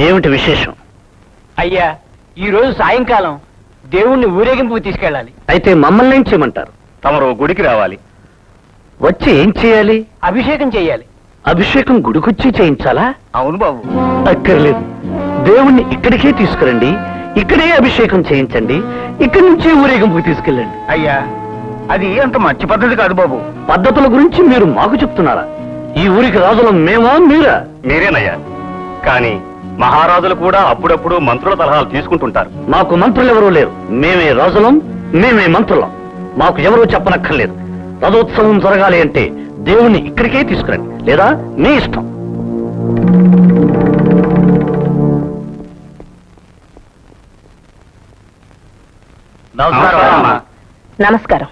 ఏమిటి విశేషం? అయ్యా, ఈ రోజు సాయంకాలం దేవుణ్ణి ఊరేగింపుకు తీసుకెళ్ళాలి. అయితే మమ్మల్ని ఏం చేయమంటారు? తమరు గుడికి రావాలి. వచ్చి ఏం చేయాలి? అభిషేకం చెయ్యాలి. అభిషేకం గుడికొచ్చి చేయించాలా? అవును బాబు. అక్కర్లేదు, దేవుణ్ణి ఇక్కడికే తీసుకురండి, ఇక్కడే అభిషేకం చేయించండి, ఇక్కడి నుంచే ఊరేగింపుకి తీసుకెళ్ళండి. అయ్యా, అది అంత మంచి పద్ధతి కాదు బాబు. పద్ధతుల గురించి మీరు మాకు చెప్తున్నారా? ఈ ఊరికి రాజులం మేమా మీరా? మీరేనయ్యా, కానీ మహారాజులు కూడా అప్పుడప్పుడు మంత్రుల సలహాలు తీసుకుంటుంటారు. మాకు మంత్రులు ఎవరూ లేరు. మేమే రాజులం, మేమే మంత్రులం. మాకు ఎవరూ చెప్పనక్కర్లేదు. రథోత్సవం జరగాలి అంటే దేవుణ్ణి ఇక్కడికే తీసుకురండి, లేదా మీ ఇష్టం. నమస్కారం. నమస్కారం.